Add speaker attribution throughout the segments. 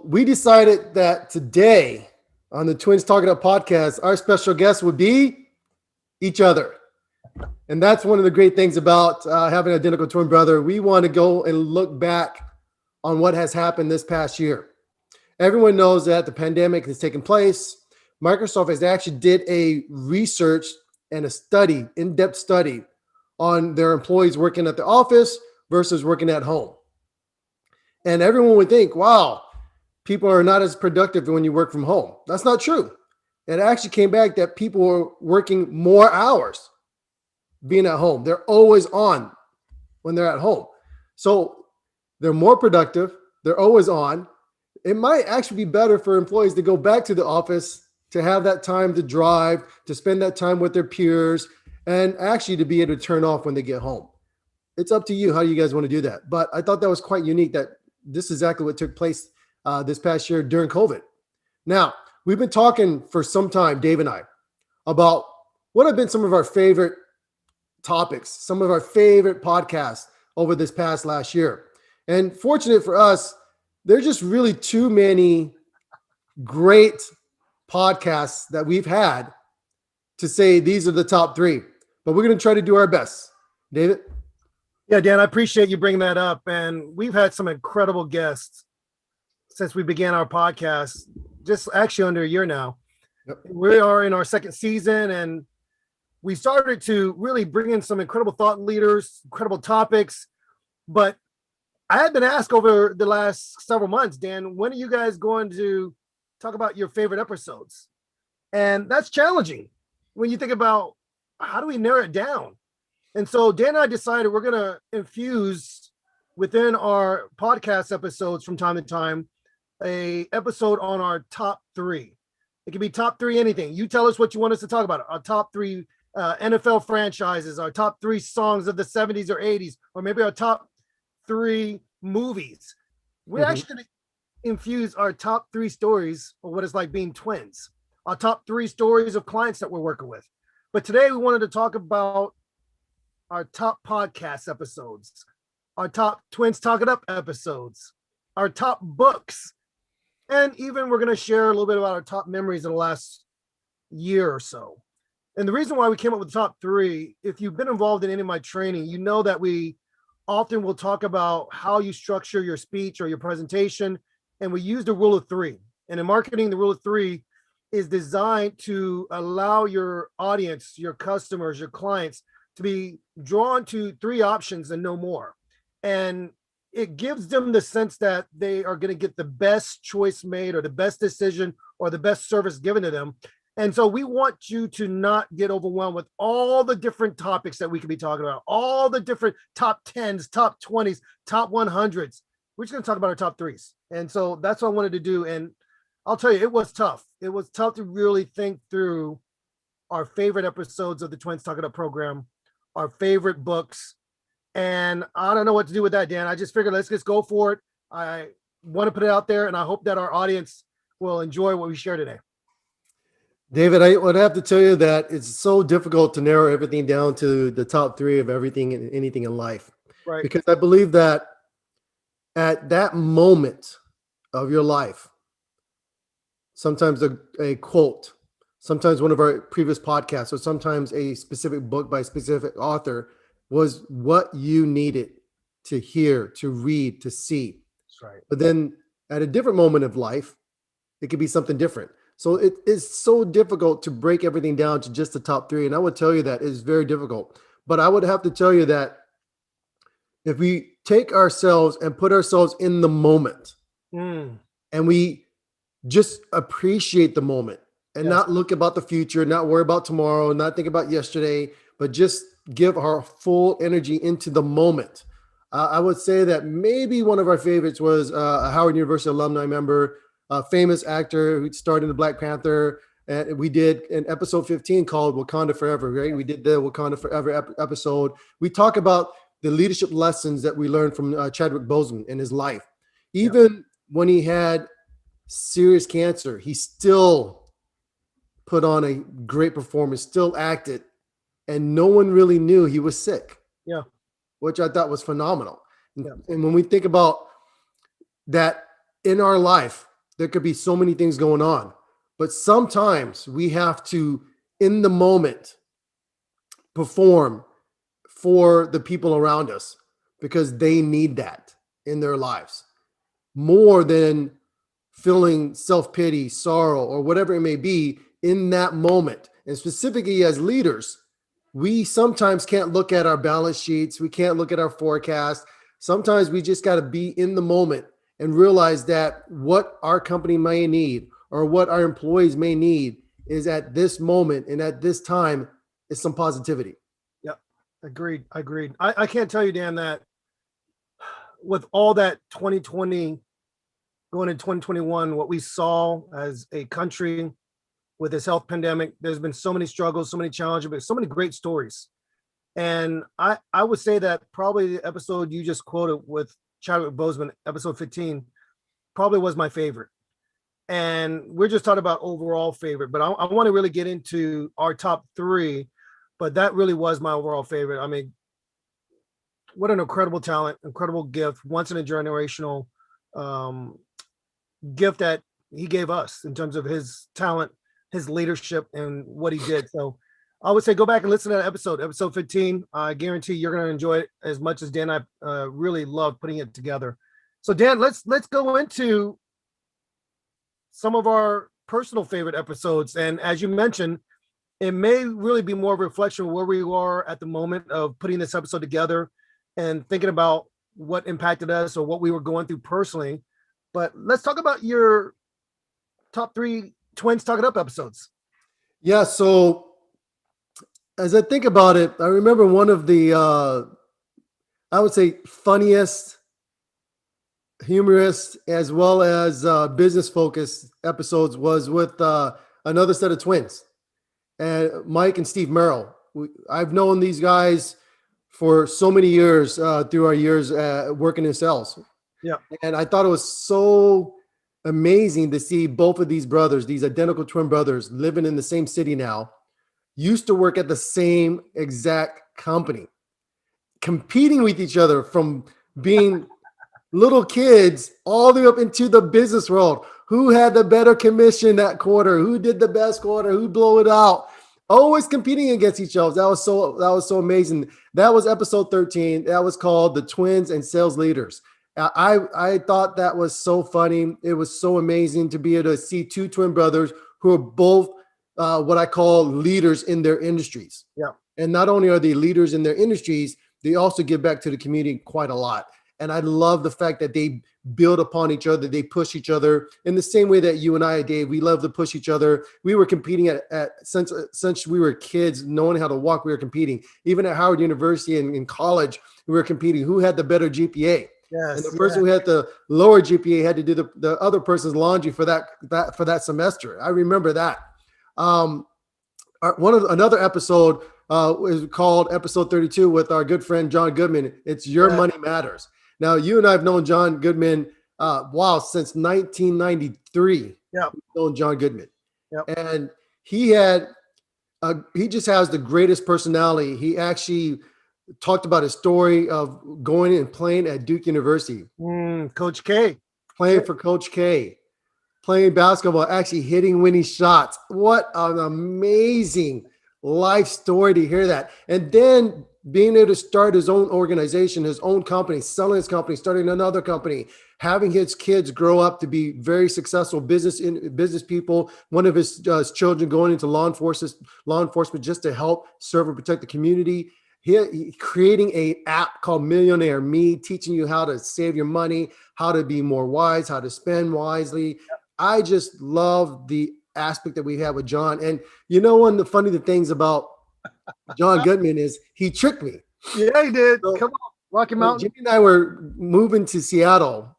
Speaker 1: we decided that today on the Twins Talking Up podcast, our special guest would be each other. And that's one of the great things about having an identical twin brother. We want to go and look back on what has happened this past year. Everyone knows that the pandemic has taken place. Microsoft has actually did a research and a study, in-depth study on their employees working at the office versus working at home. And everyone would think, wow, people are not as productive when you work from home. That's not true. It actually came back that people were working more hours being at home. They're always on when they're at home. So they're more productive. They're always on. It might actually be better for employees to go back to the office, to have that time to drive, to spend that time with their peers, and actually to be able to turn off when they get home. It's up to you how you guys want to do that. But I thought that was quite unique that this is exactly what took place this past year during COVID. Now, we've been talking for some time, Dave and I, about what have been some of our favorite topics, some of our favorite podcasts over this past last year. And fortunate for us, there's just really too many great podcasts that we've had to say these are the top three, but we're going to try to do our best. David?
Speaker 2: Yeah, Dan, I appreciate you bringing that up. And we've had some incredible guests since we began our podcast, just actually under a year now. Yep. We are in our second season, and we started to really bring in some incredible thought leaders, incredible topics. But I had been asked over the last several months, Dan, when are you guys going to talk about your favorite episodes? And that's challenging when you think about how do we narrow it down? And so Dan and I decided we're going to infuse within our podcast episodes from time to time a episode on our top three. It can be top three anything. You tell us what you want us to talk about. Our top three NFL franchises, our top three songs of the 70s or 80s, or maybe our top three movies. We're actually going to infuse our top three stories of what it's like being twins, our top three stories of clients that we're working with. But today we wanted to talk about our top podcast episodes, our top Twins Talking Up episodes, our top books, and even we're going to share a little bit about our top memories of the last year or so. And the reason why we came up with the top three, if you've been involved in any of my training, you know that we often will talk about how you structure your speech or your presentation, and we use the rule of three. And in marketing, the rule of three is designed to allow your audience, your customers, your clients to be drawn to three options and no more. And it gives them the sense that they are going to get the best choice made or the best decision or the best service given to them. And so we want you to not get overwhelmed with all the different topics that we could be talking about, all the different top 10s, top 20s, top 100s. We're just going to talk about our top threes. And so that's what I wanted to do. And I'll tell you, it was tough. It was tough to really think through our favorite episodes of the Twins Talking Up program, our favorite books. And I don't know what to do with that, Dan. I just figured let's just go for it. I want to put it out there, and I hope that our audience will enjoy what we share today.
Speaker 1: David, I would have to tell you that it's so difficult to narrow everything down to the top three of everything and anything in life.
Speaker 2: Right.
Speaker 1: Because I believe that at that moment of your life, sometimes a quote, sometimes one of our previous podcasts, or sometimes a specific book by a specific author was what you needed to hear, to read, to see.
Speaker 2: That's right.
Speaker 1: But then at a different moment of life, it could be something different. So it is so difficult to break everything down to just the top three. And I would tell you that it's very difficult. But I would have to tell you that if we take ourselves and put ourselves in the moment and we just appreciate the moment and not look about the future, not worry about tomorrow, not think about yesterday, but just give our full energy into the moment. I would say that maybe one of our favorites was a Howard University alumni member, a famous actor who starred in the Black Panther. And we did an episode 15 called Wakanda Forever, right? We did the Wakanda Forever episode. We talk about the leadership lessons that we learned from Chadwick Boseman in his life. Even when he had serious cancer, he still put on a great performance, still acted, and no one really knew he was sick.
Speaker 2: Yeah.
Speaker 1: Which I thought was phenomenal.
Speaker 2: Yeah.
Speaker 1: And when we think about that in our life, there could be so many things going on, but sometimes we have to, in the moment, perform for the people around us because they need that in their lives more than feeling self-pity, sorrow, or whatever it may be in that moment. And specifically as leaders, we sometimes can't look at our balance sheets. We can't look at our forecast. Sometimes we just got to be in the moment and realize that what our company may need or what our employees may need is at this moment and at this time is some positivity.
Speaker 2: Yep. Agreed. I can't tell you, Dan, that with all that 2020 going into 2021, what we saw as a country with this health pandemic, there's been so many struggles, so many challenges, but so many great stories. And I would say that probably the episode you just quoted with Chadwick Boseman, episode 15, probably was my favorite. And we're just talking about overall favorite, but I want to really get into our top 3, but that really was my overall favorite. I mean, what an incredible talent, incredible gift, once in a generational gift that he gave us in terms of his talent, his leadership, and what he did. So I would say go back and listen to that episode 15. I guarantee you're going to enjoy it as much as Dan and I really loved putting it together. So Dan, let's go into some of our personal favorite episodes. And as you mentioned, it may really be more of a reflection of where we are at the moment of putting this episode together and thinking about what impacted us or what we were going through personally. But let's talk about your top 3 Twins Talk It Up episodes.
Speaker 1: Yeah, so as I think about it, I remember one of the, I would say, funniest, humorous, as well as business-focused episodes was with another set of twins, and Mike and Steve Merrill. I've known these guys for so many years through our years working in sales.
Speaker 2: Yeah.
Speaker 1: And I thought it was so amazing to see both of these brothers, these identical twin brothers, living in the same city now, used to work at the same exact company, competing with each other from being little kids all the way up into the business world. Who had the better commission that quarter? Who did the best quarter? Who blew it out? Always competing against each other. That was so amazing. That was episode 13. That was called The Twins and Sales Leaders. I thought that was so funny. It was so amazing to be able to see 2 twin brothers who are both what I call leaders in their industries.
Speaker 2: Yeah.
Speaker 1: And not only are they leaders in their industries, they also give back to the community quite a lot. And I love the fact that they build upon each other. They push each other in the same way that you and I, Dave, we love to push each other. We were competing since we were kids, knowing how to walk, we were competing. Even at Howard University and in college, we were competing. Who had the better GPA?
Speaker 2: Yes,
Speaker 1: and the person who had the lower GPA had to do the other person's laundry for that semester. I remember that. Another episode is called episode 32 with our good friend John Goodman. It's Your Money Matters. Now, you and I have known John Goodman, since 1993.
Speaker 2: Yeah,
Speaker 1: we've known John Goodman.
Speaker 2: Yep.
Speaker 1: And he just has the greatest personality. He actually talked about his story of going and playing at Duke University.
Speaker 2: Coach K.
Speaker 1: Playing for Coach K. Playing basketball, actually hitting winning shots. What an amazing life story to hear that. And then being able to start his own organization, his own company, selling his company, starting another company, having his kids grow up to be very successful business people. One of his children going into law enforcement just to help serve and protect the community. He creating an app called Millionaire Me, teaching you how to save your money, how to be more wise, how to spend wisely. I just love the aspect that we have with John. And you know, one of the funny things about John Goodman is he tricked me.
Speaker 2: Yeah, he did.
Speaker 1: So,
Speaker 2: come on, Rocky Mountain.
Speaker 1: Jimmy and I were moving to Seattle.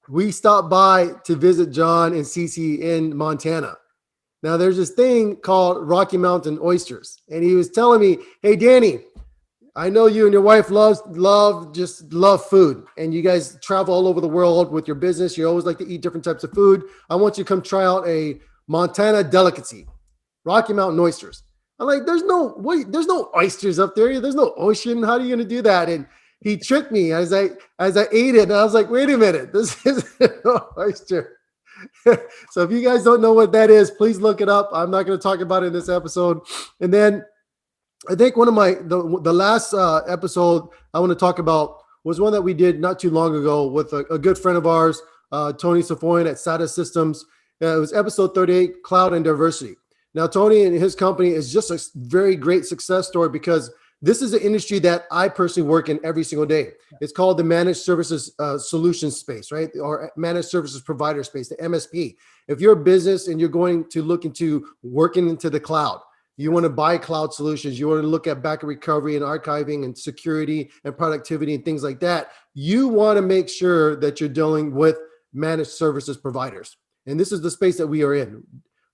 Speaker 1: We stopped by to visit John and Cece in Montana. Now, there's this thing called Rocky Mountain oysters. And he was telling me, hey, Danny, I know you and your wife love food. And you guys travel all over the world with your business. You always like to eat different types of food. I want you to come try out a Montana delicacy, Rocky Mountain oysters. I'm like, there's no oysters up there. There's no ocean. How are you going to do that? And he tricked me as I ate it. And I was like, wait a minute, this is no oyster. So if you guys don't know what that is, please look it up. I'm not going to talk about it in this episode. And then I think one of the last episode I want to talk about was one that we did not too long ago with a good friend of ours, Tony Safoyan at SATA Systems. It was episode 38, Cloud and Diversity. Now, Tony and his company is just a very great success story because this is an industry that I personally work in every single day. It's called the managed services solutions space, right? Or managed services provider space, the MSP. If you're a business and you're going to look into working into the cloud, you want to buy cloud solutions, you want to look at backup recovery and archiving and security and productivity and things like that, you want to make sure that you're dealing with managed services providers. And this is the space that we are in.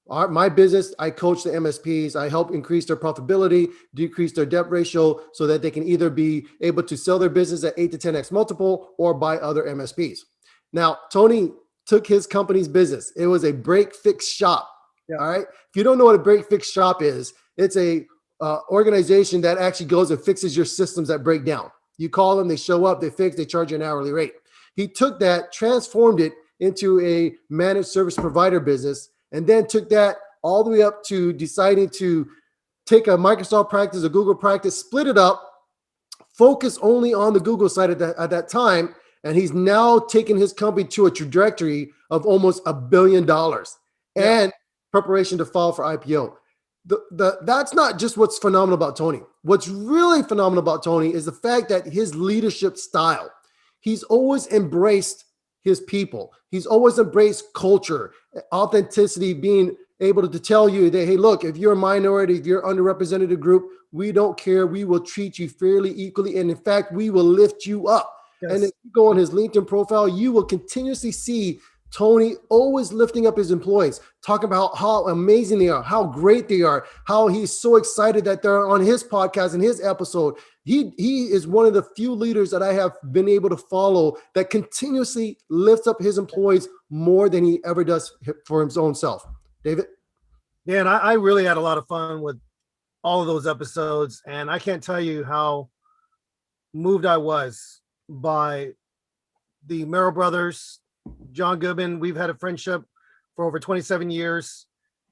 Speaker 1: My business, I coach the MSPs. I help increase their profitability, decrease their debt ratio so that they can either be able to sell their business at 8 to 10x multiple or buy other MSPs. Now, Tony took his company's business. It was a break fix shop. Yeah. All right. If you don't know what a break fix shop is, it's a organization that actually goes and fixes your systems that break down. You call them, they show up, they fix, they charge you an hourly rate. He took that, transformed it into a managed service provider business, and then took that all the way up to deciding to take a Microsoft practice, a Google practice, split it up, focus only on the Google side at that time. And he's now taken his company to a trajectory of almost $1 billion and preparation to file for IPO. That's not just what's phenomenal about Tony. What's really phenomenal about Tony is the fact that his leadership style, he's always embraced his people. He's always embraced culture, authenticity, being able to tell you that, hey, look, if you're a minority, if you're an underrepresented group, we don't care. We will treat you fairly, equally. And in fact, we will lift you up. Yes. And if you go on his LinkedIn profile, you will continuously see Tony always lifting up his employees, talking about how amazing they are, how great they are, how he's so excited that they're on his podcast and his episode. He is one of the few leaders that I have been able to follow that continuously lifts up his employees more than he ever does for his own self. David?
Speaker 2: Yeah, and I really had a lot of fun with all of those episodes, and I can't tell you how moved I was by the Merrill brothers, John Goodman. We've had a friendship for over 27 years.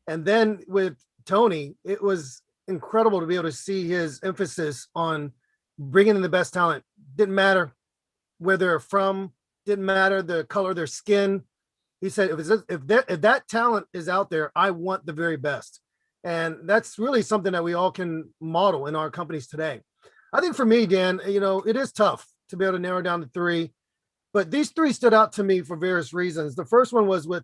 Speaker 2: And then with Tony, it was incredible to be able to see his emphasis on bringing in the best talent. Didn't matter where they're from, didn't matter the color of their skin. He said, if that talent is out there, I want the very best. And that's really something that we all can model in our companies today. I think for me, Dan, it is tough to be able to narrow down to three. But these three stood out to me for various reasons. The first one was with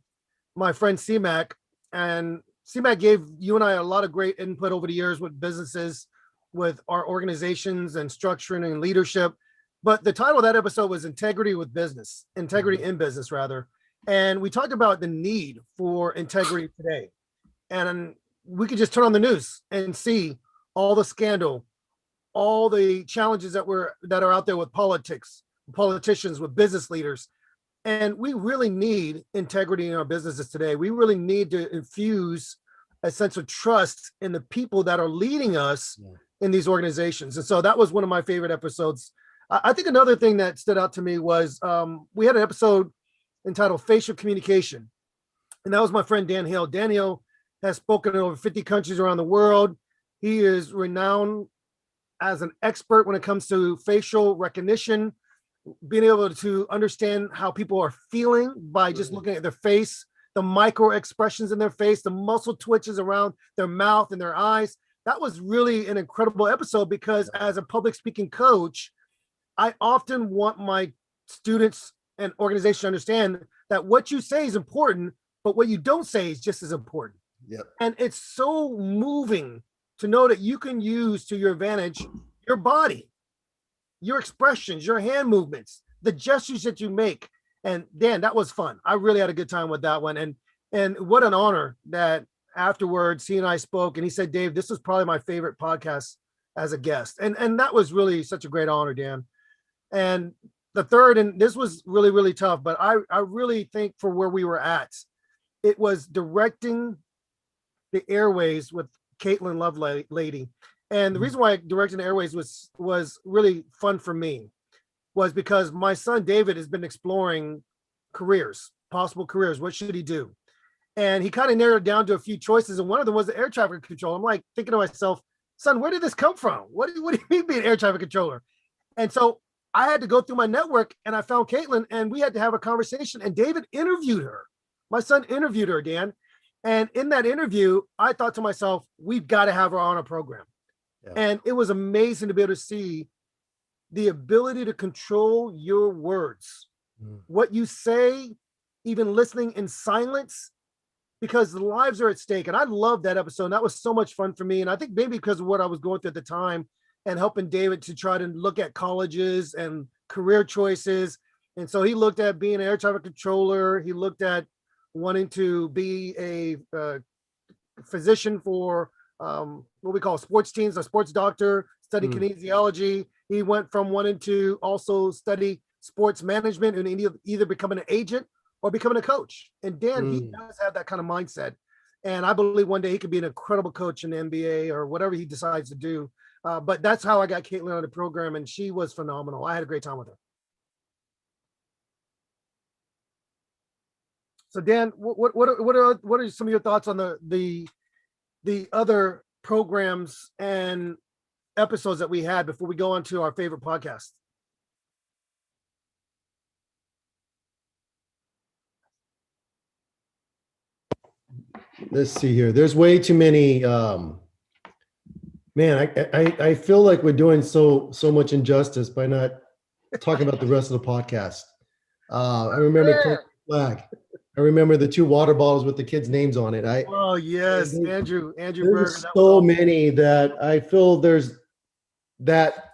Speaker 2: my friend C-Mac, and C-Mac gave you and I a lot of great input over the years with businesses, with our organizations and structuring and leadership. But the title of that episode was integrity in business rather. And we talked about the need for integrity today. And we could just turn on the news and see all the scandal, all the challenges that are out there with politicians, with business leaders. And we really need integrity in our businesses today. We really need to infuse a sense of trust in the people that are leading us in these organizations. And so that was one of my favorite episodes. I think another thing that stood out to me was we had an episode entitled Facial Communication. And that was my friend Dan Hill. Dan Hill has spoken in over 50 countries around the world. He is renowned as an expert when it comes to facial recognition, being able to understand how people are feeling by just looking at their face, the micro expressions in their face, the muscle twitches around their mouth and their eyes. That was really an incredible episode because as a public speaking coach, I often want my students and organizations to understand that what you say is important, but what you don't say is just as important.
Speaker 1: Yep.
Speaker 2: And it's so moving to know that you can use to your advantage your body, your expressions, your hand movements, the gestures that you make. And Dan, that was fun. I really had a good time with that one. And what an honor that afterwards he and I spoke and he said, Dave, this was probably my favorite podcast as a guest. And that was really such a great honor, Dan. And the third, and this was really, really tough, but I really think for where we were at, it was directing the airways with Caitlin Lovelady. And the reason why directing the airways was really fun for me was because my son David has been exploring careers, possible careers. What should he do? And he kind of narrowed it down to a few choices. And one of them was the air traffic control. I'm like thinking to myself, son, where did this come from? What do you mean being an air traffic controller? And so I had to go through my network and I found Caitlin and we had to have a conversation and David interviewed her. My son interviewed her, Dan. And in that interview, I thought to myself, we've got to have her on a program. Yeah. And it was amazing to be able to see the ability to control your words, what you say, even listening in silence, because the lives are at stake. And I love that episode. And that was so much fun for me. And I think maybe because of what I was going through at the time and helping David to try to look at colleges and career choices. And so he looked at being an air traffic controller. He looked at wanting to be a physician for what we call sports teams, a sports doctor, study kinesiology. He went from wanting to also study sports management and either becoming an agent or becoming a coach. And Dan, he does have that kind of mindset. And I believe one day he could be an incredible coach in the NBA or whatever he decides to do. But that's how I got Caitlin on the program, and she was phenomenal. I had a great time with her. So Dan, what are some of your thoughts on the other programs and episodes that we had before we go on to our favorite podcast?
Speaker 1: Let's see here. There's way too many. Man, I feel like we're doing so much injustice by not talking about the rest of the podcast. I remember flag. I remember the 2 water bottles with the kids' names on it.
Speaker 2: Oh yes, Andrew
Speaker 1: There's
Speaker 2: Berger.
Speaker 1: So many that I feel there's that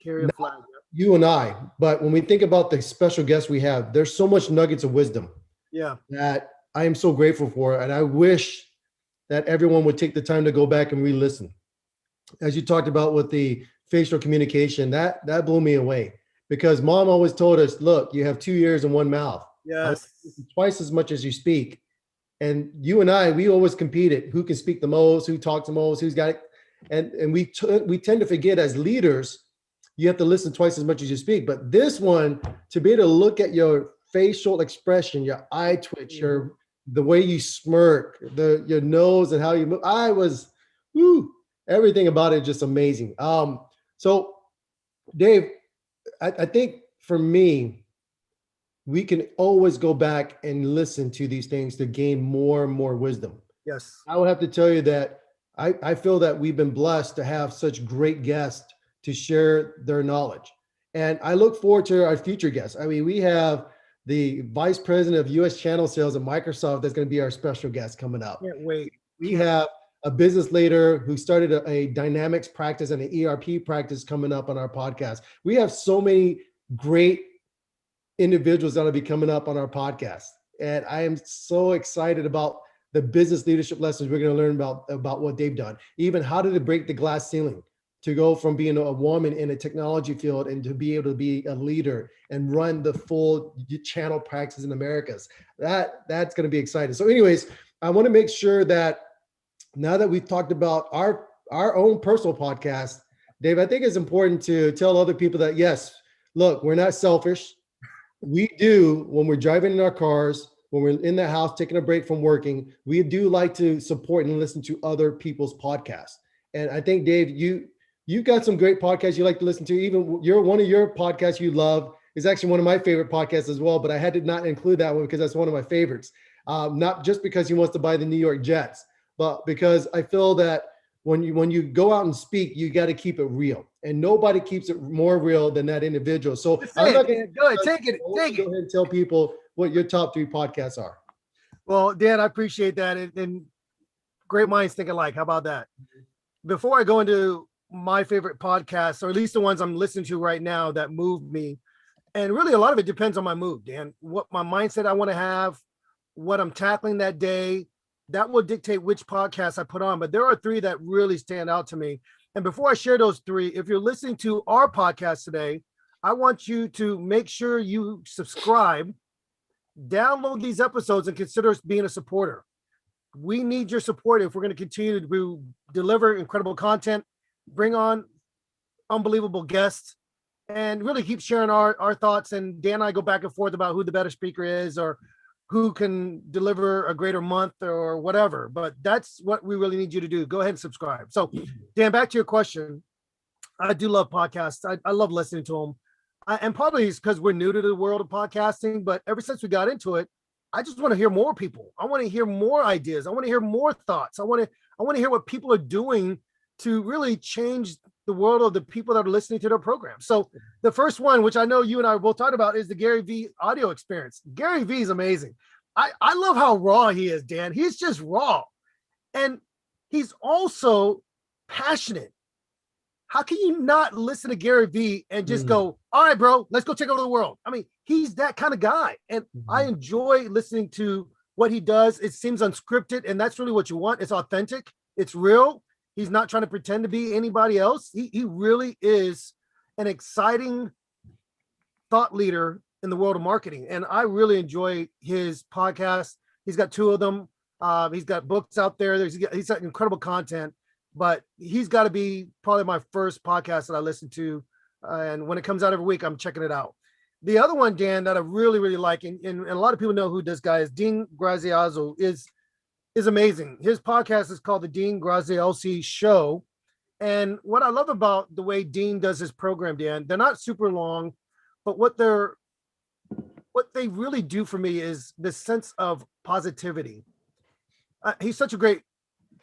Speaker 2: carry a flag.
Speaker 1: You and I, but when we think about the special guests we have, there's so much nuggets of wisdom.
Speaker 2: Yeah.
Speaker 1: That I am so grateful for, and I wish that everyone would take the time to go back and re-listen. As you talked about with the facial communication, that blew me away because Mom always told us, "Look, you have 2 ears and 1 mouth.
Speaker 2: Yes,
Speaker 1: twice as much as you speak." And you and I, we always competed: who can speak the most, who talks the most, who's got it. And we tend to forget as leaders, you have to listen twice as much as you speak. But this one, to be able to look at your facial expression, your eye twitch, the way you smirk, your nose and how you move, everything about it just amazing. So Dave, I think for me, we can always go back and listen to these things to gain more and more wisdom.
Speaker 2: Yes.
Speaker 1: I would have to tell you that I feel that we've been blessed to have such great guests to share their knowledge. And I look forward to our future guests. I mean, we have the vice president of US channel sales at Microsoft that's going to be our special guest coming up.
Speaker 2: Can't wait.
Speaker 1: We have a business leader who started a dynamics practice and an ERP practice coming up on our podcast. We have so many great individuals that will be coming up on our podcast. And I am so excited about the business leadership lessons we're going to learn about what they've done. Even how did it break the glass ceiling to go from being a woman in a technology field and to be able to be a leader and run the full channel practice in Americas. That's going to be exciting. So anyways, I want to make sure that now that we've talked about our own personal podcast, Dave, I think it's important to tell other people that, yes, look, we're not selfish. We do, when we're driving in our cars, when we're in the house, taking a break from working, we do like to support and listen to other people's podcasts. And I think, Dave, you've got some great podcasts you like to listen to. Even one of your podcasts you love is actually one of my favorite podcasts as well, but I had to not include that one because that's one of my favorites. Not just because he wants to buy the New York Jets, but because I feel that when you go out and speak, you got to keep it real, and nobody keeps it more real than that individual. So I'm not going to
Speaker 2: go ahead, take it.
Speaker 1: Go ahead and tell people what your top 3 podcasts are.
Speaker 2: Well, Dan, I appreciate that, and great minds think alike. How about that? Before I go into my favorite podcasts, or at least the ones I'm listening to right now that moved me, and really a lot of it depends on my mood, Dan. What my mindset I want to have, what I'm tackling that day. That will dictate which podcast I put on, but there are 3 that really stand out to me. And before I share those 3, if you're listening to our podcast today, I want you to make sure you subscribe, download these episodes, and consider us being a supporter. We need your support if we're going to continue to deliver incredible content, bring on unbelievable guests, and really keep sharing our thoughts. And Dan and I go back and forth about who the better speaker is or who can deliver a greater month or whatever, but that's what we really need you to do. Go ahead and subscribe. So Dan, back to your question. I do love podcasts. I love listening to them. And probably it's because we're new to the world of podcasting, but ever since we got into it, I just want to hear more people. I want to hear more ideas. I want to hear more thoughts. I want to hear what people are doing to really change the world of the people that are listening to their program. So the first one, which I know you and I both talked about, is the Gary V audio experience. Gary V is amazing. I love how raw he is, Dan. He's just raw. And he's also passionate. How can you not listen to Gary V and just go, all right, bro, let's go take over the world? I mean, he's that kind of guy. And I enjoy listening to what he does. It seems unscripted, and that's really what you want. It's authentic. It's real. He's not trying to pretend to be anybody else. He really is an exciting thought leader in the world of marketing. And I really enjoy his podcast. He's got 2 of them. He's got books out there. He's got incredible content. But he's got to be probably my first podcast that I listen to. And when it comes out every week, I'm checking it out. The other one, Dan, that I really, really like, and a lot of people know who this guy is, Dean Graziosi, is amazing. His podcast is called The Dean Graziosi Show. And what I love about the way Dean does his program, Dan, they're not super long, but what they really do for me is this sense of positivity. He's such a great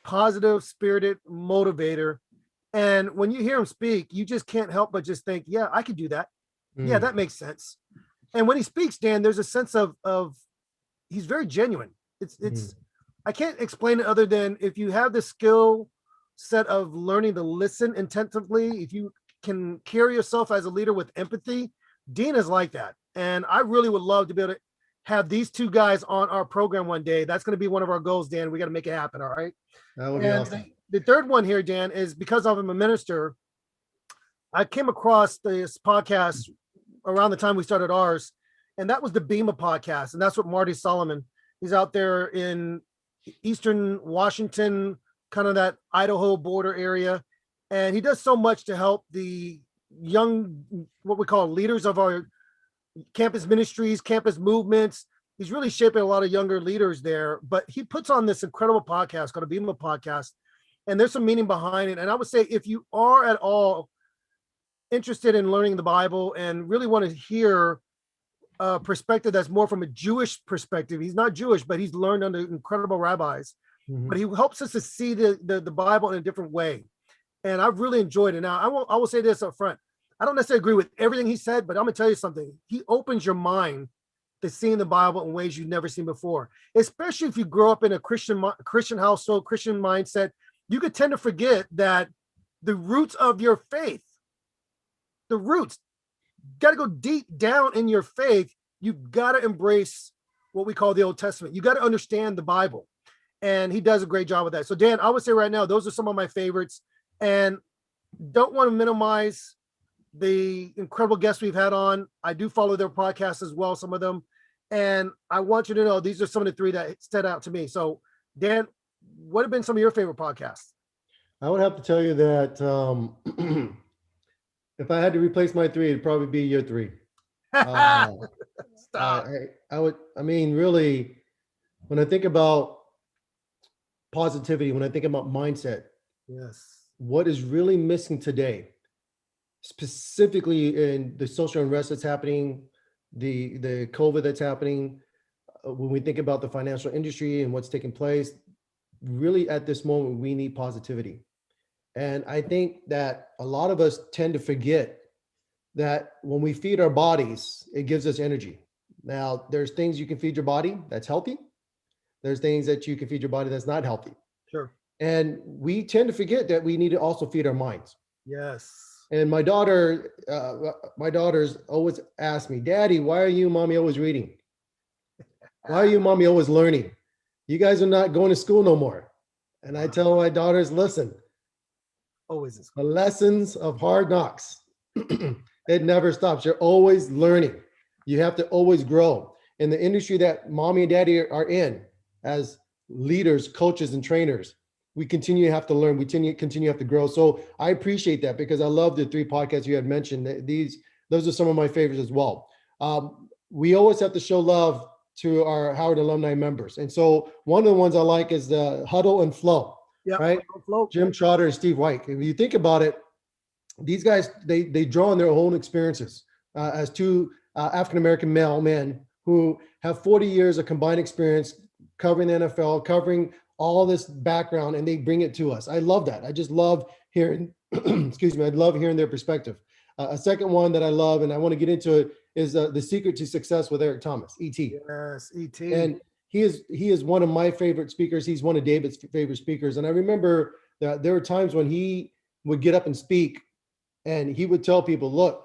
Speaker 2: positive spirited motivator, and when you hear him speak, you just can't help but just think, yeah, I could do that. Yeah, that makes sense. And when he speaks, Dan, there's a sense of he's very genuine. It's I can't explain it other than if you have the skill set of learning to listen intensively, if you can carry yourself as a leader with empathy, Dean is like that. And I really would love to be able to have these 2 guys on our program one day. That's going to be one of our goals, Dan. We got to make it happen. All right.
Speaker 1: That would be awesome.
Speaker 2: The third one here, Dan, is because I'm a minister, I came across this podcast around the time we started ours, and that was the Bema podcast. And that's what Marty Solomon, he's out there in Eastern Washington, kind of that Idaho border area. And he does so much to help the young, what we call leaders of our campus ministries, campus movements. He's really shaping a lot of younger leaders there, but he puts on this incredible podcast called a Bema podcast, and there's some meaning behind it. And I would say if you are at all interested in learning the Bible and really want to hear a perspective that's more from a Jewish perspective, he's not Jewish, but he's learned under incredible rabbis, but he helps us to see the Bible in a different way. And I've really enjoyed it. Now, I will say this up front. I don't necessarily agree with everything he said, but I'm going to tell you something. He opens your mind to seeing the Bible in ways you've never seen before, especially if you grow up in a Christian household, Christian mindset. You could tend to forget that the roots of your faith, the roots, got to go deep down in your faith. You've got to embrace what we call the Old Testament. You got to understand the Bible. And he does a great job with that. So Dan, I would say right now, those are some of my favorites, and don't want to minimize the incredible guests we've had on. I do follow their podcasts as well, some of them. And I want you to know, these are some of the 3 that stood out to me. So Dan, what have been some of your favorite podcasts?
Speaker 1: I would have to tell you that if I had to replace my 3, it'd probably be your 3.
Speaker 2: Stop.
Speaker 1: I mean, really, when I think about positivity, when I think about mindset,
Speaker 2: yes,
Speaker 1: what is really missing today, specifically in the social unrest that's happening, the COVID that's happening, when we think about the financial industry and what's taking place, really at this moment, we need positivity. And I think that a lot of us tend to forget that when we feed our bodies, it gives us energy. Now, there's things you can feed your body that's healthy. There's things that you can feed your body that's not healthy.
Speaker 2: Sure.
Speaker 1: And we tend to forget that we need to also feed our minds.
Speaker 2: Yes.
Speaker 1: And my daughter's always ask me, Daddy, why are you and Mommy always reading? Why are you and Mommy always learning? You guys are not going to school no more. And I tell my daughters, listen,
Speaker 2: always is
Speaker 1: the lessons of hard knocks, it never stops. You're always learning. You have to always grow. In the industry that Mommy and Daddy are in, as leaders, coaches, and trainers, we continue to have to learn. We continue to have to grow. So I appreciate that, because I love the 3 podcasts you had mentioned. Those are some of my favorites as well. We always have to show love to our Howard alumni members. And so one of the ones I like is the Huddle and Flow, right? Jim Trotter and Steve White. If you think about it, these guys, they draw on their own experiences as two African-American male men who have 40 years of combined experience covering the NFL, covering all this background, and they bring it to us. I love that. I just love hearing, excuse me, I love hearing their perspective. A second one that I love, and I want to get into it, is The Secret to Success with Eric Thomas, E.T.
Speaker 2: Yes, E.T.
Speaker 1: And he is one of my favorite speakers. He's one of David's favorite speakers. And I remember that there were times when he would get up and speak, and he would tell people, look,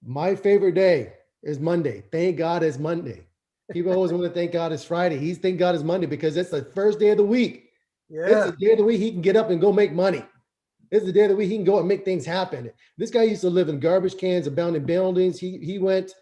Speaker 1: my favorite day is Monday. Thank God it's Monday. People always want to thank God it's Friday. He's thank God it's Monday because it's the first day of the week.
Speaker 2: Yeah.
Speaker 1: It's the day of the week he can get up and go make money. It's the day of the week he can go and make things happen. This guy used to live in garbage cans, abandoned buildings. He went,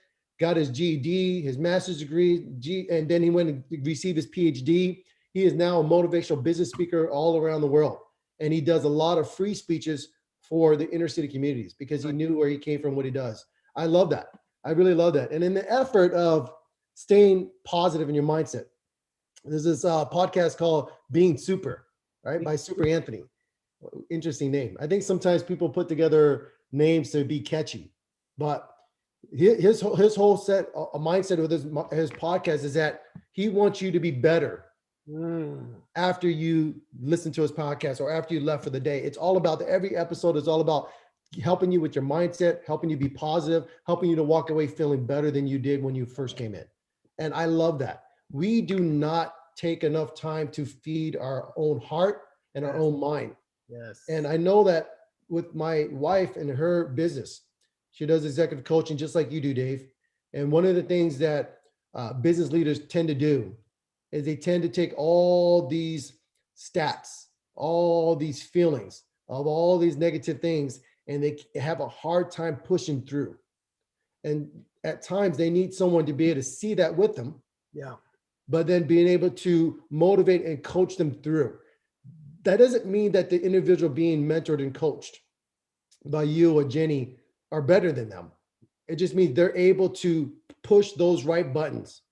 Speaker 1: got his GED, his master's degree, and then he went and received his PhD. He is now a motivational business speaker all around the world. And he does a lot of free speeches for the inner city communities because he knew where he came from, what he does. I love that. I really love that. And in the effort of staying positive in your mindset, there's this podcast called Being Super, right? By Super Anthony. Interesting name. I think sometimes people put together names to be catchy, but his whole set a mindset with his podcast is that he wants you to be better after you listen to his podcast or after you left for the day. It's all about every episode is all about helping you with your mindset, helping you be positive, helping you to walk away feeling better than you did when you first came in. And I love that. We do not take enough time to feed our own heart and our own mind.
Speaker 2: Yes.
Speaker 1: And I know that with my wife and her business, she does executive coaching just like you do, Dave. And one of the things that business leaders tend to do is they tend to take all these stats, all these feelings of all these negative things, and they have a hard time pushing through. And at times they need someone to be able to see that with them.
Speaker 2: Yeah.
Speaker 1: But then being able to motivate and coach them through. That doesn't mean that the individual being mentored and coached by you or Jenny are better than them. It just means they're able to push those right buttons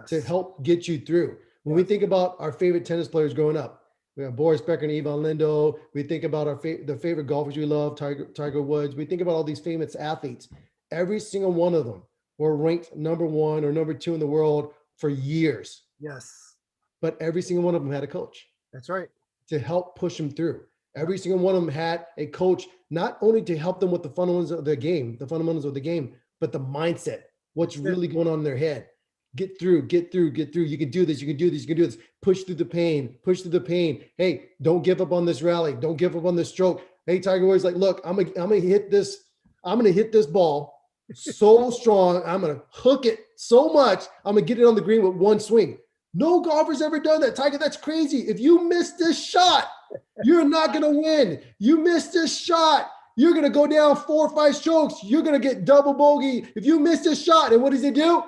Speaker 1: to help get you through. When we think about our favorite tennis players growing up, we have Boris Becker and Ivan Lendl. We think about the favorite golfers we love, Tiger Woods. We think about all these famous athletes. Every single one of them were ranked number 1 or number 2 in the world for years.
Speaker 2: Yes.
Speaker 1: But every single one of them had a coach.
Speaker 2: That's right.
Speaker 1: To help push them through. Every single one of them had a coach, not only to help them with the fundamentals of the game, but the mindset, what's really going on in their head. Get through. You can do this. Push through the pain. Hey, don't give up on this rally. Don't give up on this stroke. Hey, Tiger Woods, like, look, I'm gonna hit this ball so strong. I'm gonna hook it so much. I'm gonna get it on the green with one swing. No golfer's ever done that. Tiger, that's crazy. If you miss this shot, you're not going to win. You miss this shot, you're going to go down 4 or 5 strokes. You're going to get double bogey. If you miss this shot, and what does he do?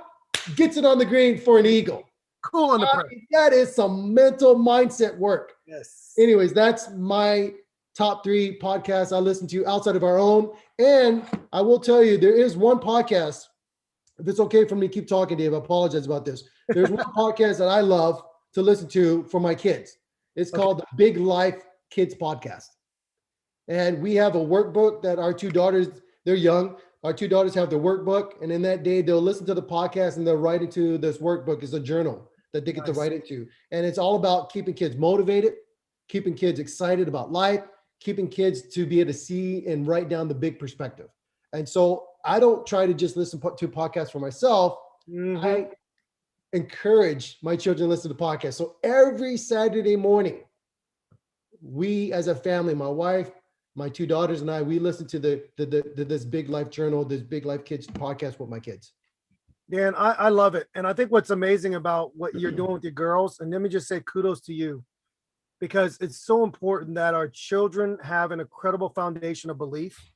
Speaker 1: Gets it on the green for an eagle.
Speaker 2: Cool on the press.
Speaker 1: That is some mental mindset work.
Speaker 2: Yes.
Speaker 1: Anyways, that's my top 3 podcasts I listen to outside of our own. And I will tell you, there is one podcast. If it's okay for me to keep talking, Dave, I apologize about this. There's one podcast that I love to listen to for my kids. It's called the Big Life Kids Podcast. And we have a workbook that our 2 daughters, they're young. Our 2 daughters have the workbook. And in that day, they'll listen to the podcast and they'll write into this workbook. It's a journal that they get to write into. And it's all about keeping kids motivated, keeping kids excited about life, keeping kids to be able to see and write down the big perspective. And so I don't try to just listen to podcasts for myself. I encourage my children to listen to podcasts. So every Saturday morning, we as a family, my wife, my 2 daughters and I, we listen to this Big Life Journal, this Big Life Kids podcast with my kids.
Speaker 2: Dan, I love it. And I think what's amazing about what you're doing with your girls, and let me just say kudos to you, because it's so important that our children have an incredible foundation of belief.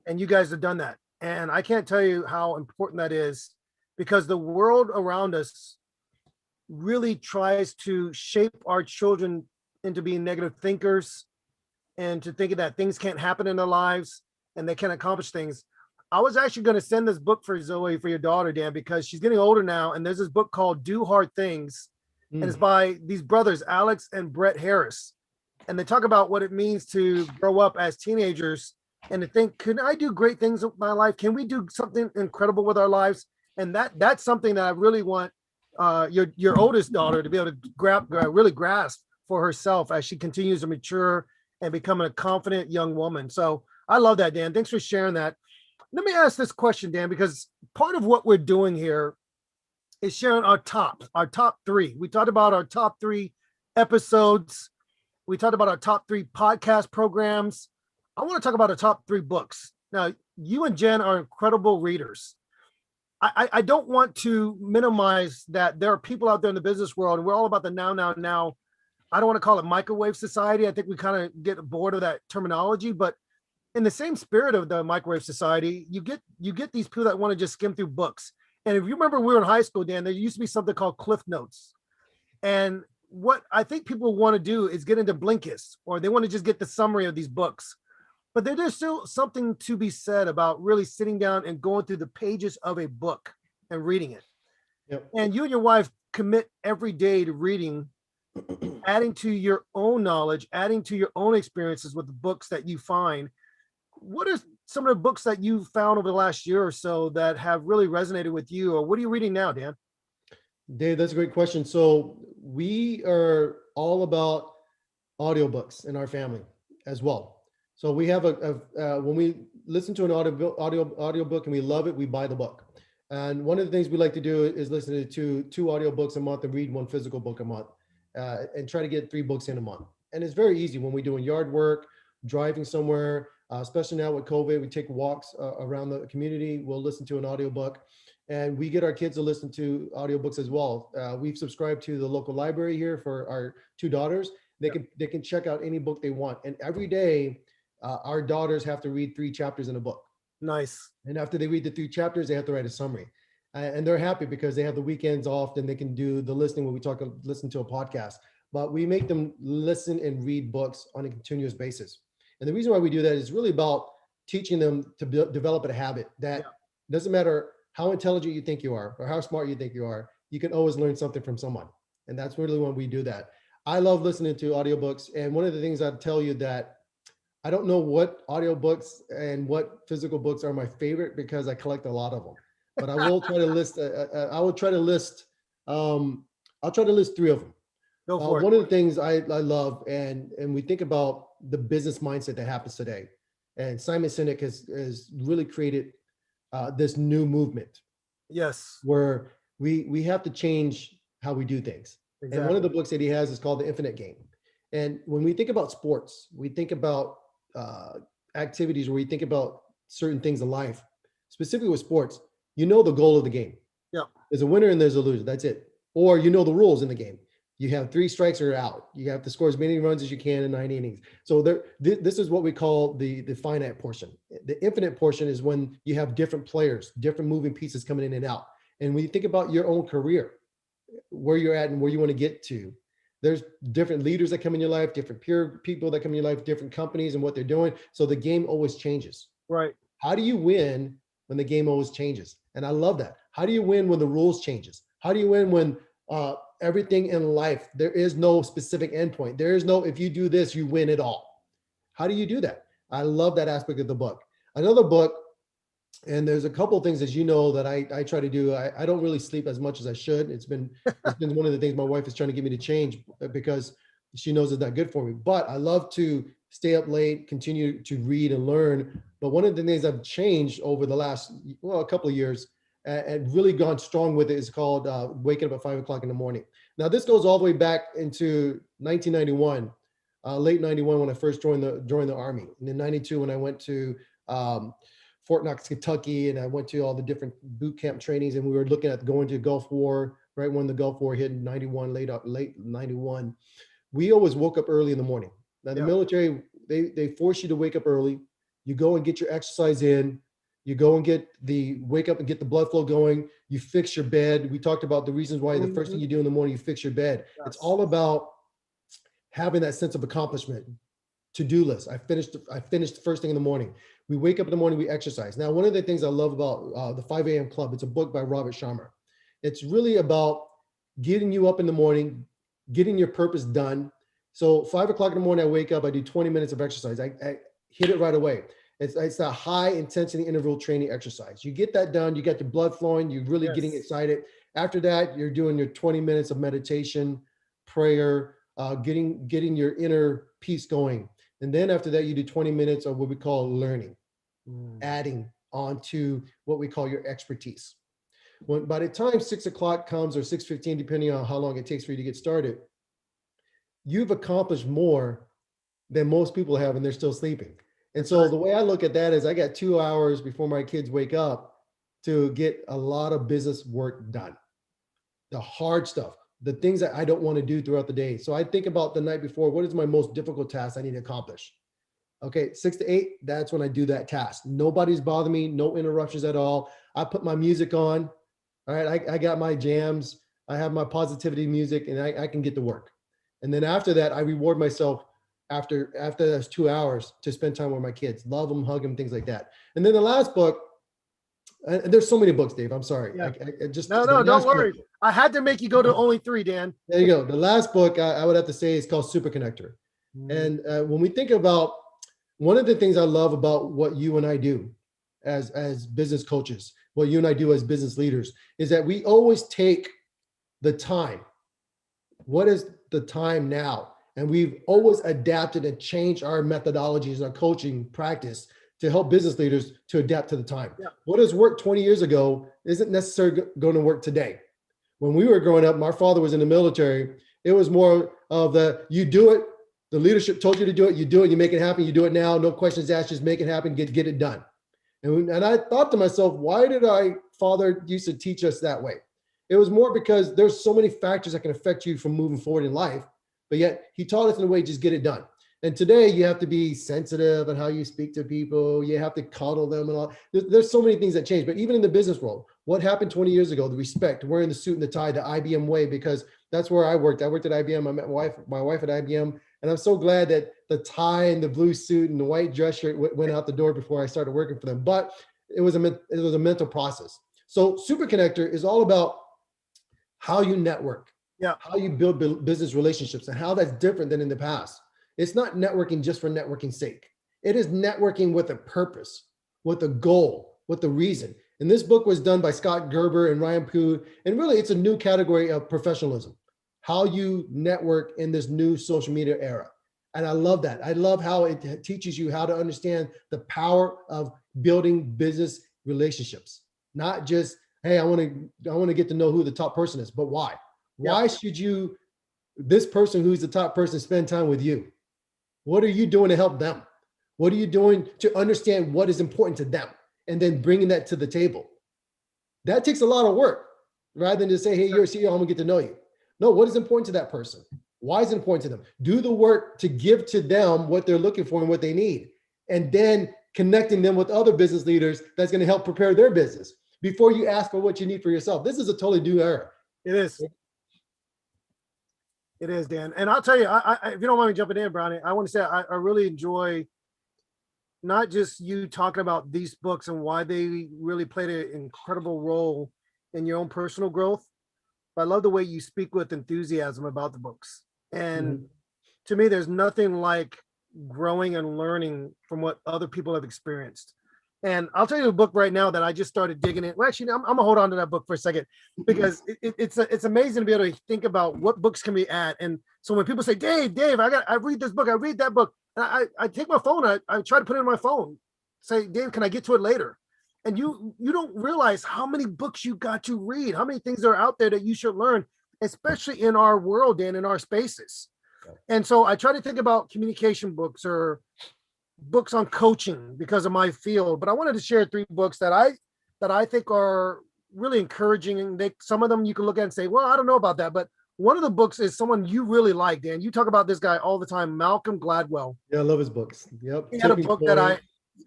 Speaker 2: And you guys have done that. And I can't tell you how important that is, because the world around us really tries to shape our children into being negative thinkers and to thinking that things can't happen in their lives and they can't accomplish things. I was actually going to send this book for Zoe, for your daughter, Dan, because she's getting older now. And there's this book called Do Hard Things. And it's by these brothers, Alex and Brett Harris. And they talk about what it means to grow up as teenagers and to think, can I do great things with my life? Can we do something incredible with our lives? And that's something that I really want your oldest daughter to be able to really grasp for herself as she continues to mature and become a confident young woman. So I love that, Dan. Thanks for sharing that. Let me ask this question, Dan, because part of what we're doing here is sharing our top three. We talked about our top 3 episodes. We talked about our top 3 podcast programs. I want to talk about our top 3 books. Now, you and Jen are incredible readers. I don't want to minimize that there are people out there in the business world, and we're all about the now. I don't want to call it microwave society. I think we kind of get bored of that terminology, but in the same spirit of the microwave society, you get these people that want to just skim through books. And if you remember, we were in high school, Dan, there used to be something called Cliff Notes. And what I think people want to do is get into Blinkist, or they want to just get the summary of these books. But there's still something to be said about really sitting down and going through the pages of a book and reading it.
Speaker 1: Yep.
Speaker 2: And you and your wife commit every day to reading, adding to your own knowledge, adding to your own experiences with the books that you find. What are some of the books that you've found over the last year or so that have really resonated with you? Or what are you reading now, Dan?
Speaker 1: Dave, that's a great question. So we are all about audiobooks in our family as well. So we have when we listen to an audiobook and we love it, we buy the book. And one of the things we like to do is listen to 2 audiobooks a month and read 1 physical book a month, and try to get 3 books in a month. And it's very easy when we're doing yard work, driving somewhere, especially now with COVID, we take walks around the community. We'll listen to an audiobook, and we get our kids to listen to audiobooks as well. We've subscribed to the local library here for our 2 daughters. They can check out any book they want. And every day, our daughters have to read 3 chapters in a book.
Speaker 2: Nice.
Speaker 1: And after they read the 3 chapters, they have to write a summary. And they're happy because they have the weekends off and they can do the listening when we listen to a podcast. But we make them listen and read books on a continuous basis. And the reason why we do that is really about teaching them to develop a habit that doesn't matter how intelligent you think you are or how smart you think you are, you can always learn something from someone. And that's really when we do that. I love listening to audiobooks. And one of the things I'd tell you that I don't know what audiobooks and what physical books are my favorite because I collect a lot of them. But I will try to list. I'll try to list 3 of them.
Speaker 2: Go for it.
Speaker 1: One of the things I love, and we think about the business mindset that happens today, and Simon Sinek has really created this new movement.
Speaker 2: Yes.
Speaker 1: Where we have to change how we do things. Exactly. And one of the books that he has is called The Infinite Game. And when we think about sports, we think about activities where we think about certain things in life, specifically with sports, the goal of the game.
Speaker 2: Yeah. There's
Speaker 1: a winner and there's a loser. That's it. Or the rules in the game. You have 3 strikes or you're out. You have to score as many runs as you can in 9 innings. So this is what we call the finite portion. The infinite portion is when you have different players, different moving pieces coming in and out. And when you think about your own career, where you're at and where you want to get to, there's different leaders that come in your life, different peer people that come in your life, different companies and what they're doing. So the game always changes.
Speaker 2: Right.
Speaker 1: How do you win when the game always changes? And I love that. How do you win when the rules changes? How do you win when everything in life, there is no specific endpoint? There is no, if you do this, you win it all. How do you do that? I love that aspect of the book. Another book, and there's a couple of things, as you know, that I try to do. I don't really sleep as much as I should. It's been one of the things my wife is trying to get me to change because she knows it's not good for me. But I love to stay up late, continue to read and learn. But one of the things I've changed over the last, a couple of years and really gone strong with it is called waking up at 5 o'clock in the morning. Now, this goes all the way back into 1991, late 91 when I first joined the Army. And in 92 when I went to Fort Knox, Kentucky, and I went to all the different boot camp trainings, and we were looking at going to Gulf War, right when the Gulf War hit in 91, late 91. We always woke up early in the morning. Now, the military, they force you to wake up early. You go and get your exercise in. You go and wake up and get the blood flow going. You fix your bed. We talked about the reasons why the first thing you do in the morning, you fix your bed. Yes. It's all about having that sense of accomplishment to-do list. I finished first thing in the morning. We wake up in the morning, we exercise. Now, one of the things I love about the 5 a.m. Club, it's a book by Robert Sharma. It's really about getting you up in the morning, getting your purpose done. So 5 o'clock in the morning, I wake up, I do 20 minutes of exercise. I hit it right away. It's that high intensity interval training exercise. You get that done, you get the blood flowing, you're really getting excited. After that, you're doing your 20 minutes of meditation, prayer, getting your inner peace going. And then after that, you do 20 minutes of what we call learning, adding on to what we call your expertise. By the time 6 o'clock comes, or 6:15, depending on how long it takes for you to get started, you've accomplished more than most people have, and they're still sleeping. And so the way I look at that is I got 2 hours before my kids wake up to get a lot of business work done. The hard stuff, the things that I don't want to do throughout the day. So I think about the night before, what is my most difficult task I need to accomplish? Okay, 6 to 8, that's when I do that task. Nobody's bothering me, no interruptions at all. I put my music on. All right, I got my jams. I have my positivity music, and I can get to work. And then after that, I reward myself after those 2 hours to spend time with my kids, love them, hug them, things like that. And then the last book, and there's so many books, Dave. I'm sorry.
Speaker 2: Yeah.
Speaker 1: No,
Speaker 2: don't worry. I had to make you go to only 3, Dan.
Speaker 1: There you go. The last book I would have to say is called Super Connector. And when we think about, one of the things I love about what you and I do as business coaches, what you and I do as business leaders, is that we always take the time. What is the time now? And we've always adapted and changed our methodologies, our coaching practice to help business leaders to adapt to the time. Yeah. What has worked 20 years ago isn't necessarily going to work today. When we were growing up, my father was in the military. It was more of you do it. The leadership told you to do it. You do it. You make it happen. You do it now. No questions asked. Just make it happen. Get it done. And I thought to myself, why did father used to teach us that way? It was more because there's so many factors that can affect you from moving forward in life. But yet he taught us in a way, just get it done. And today you have to be sensitive in how you speak to people. You have to coddle them and all. There's so many things that change. But even in the business world, what happened 20 years ago, the respect, wearing the suit and the tie, the IBM way, because that's where I worked. I worked at IBM. I met my wife at IBM. And I'm so glad that the tie and the blue suit and the white dress shirt went out the door before I started working for them. But it was a mental process. So Super Connector is all about how you network, how you build business relationships, and how that's different than in the past. It's not networking just for networking's sake. It is networking with a purpose, with a goal, with a reason. And this book was done by Scott Gerber and Ryan Pugh. And really, it's a new category of professionalism, how you network in this new social media era. And I love that. I love how it teaches you how to understand the power of building business relationships. Not just, hey, I want to get to know who the top person is, but why? Why should this person who's the top person spend time with you? What are you doing to help them? What are you doing to understand what is important to them? And then bringing that to the table. That takes a lot of work, rather than just say, hey, you're a CEO, I'm gonna get to know you. No, what is important to that person? Why is it important to them? Do the work to give to them what they're looking for and what they need. And then connecting them with other business leaders that's gonna help prepare their business before you ask for what you need for yourself. This is a totally new era.
Speaker 2: It is. It is, Dan. And I'll tell you, if you don't mind me jumping in, Brownie, I want to say I really enjoy not just you talking about these books and why they really played an incredible role in your own personal growth, but I love the way you speak with enthusiasm about the books. And to me, there's nothing like growing and learning from what other people have experienced. And I'll tell you a book right now that I just started digging in. Well, actually, I'm gonna hold on to that book for a second, because it's amazing to be able to think about what books can we add. And so when people say, Dave, I read this book, I read that book, and I take my phone, I try to put it in my phone, say, Dave, can I get to it later? And you don't realize how many books you got to read, how many things are out there that you should learn, especially in our world and in our spaces. And so I try to think about communication books or books on coaching because of my field, but I wanted to share 3 books that I think are really encouraging. And some of them you can look at and say, well, I don't know about that. But one of the books is someone you really like, Dan. You talk about this guy all the time, Malcolm Gladwell.
Speaker 1: Yeah, I love his books. Yep.
Speaker 2: He had a book that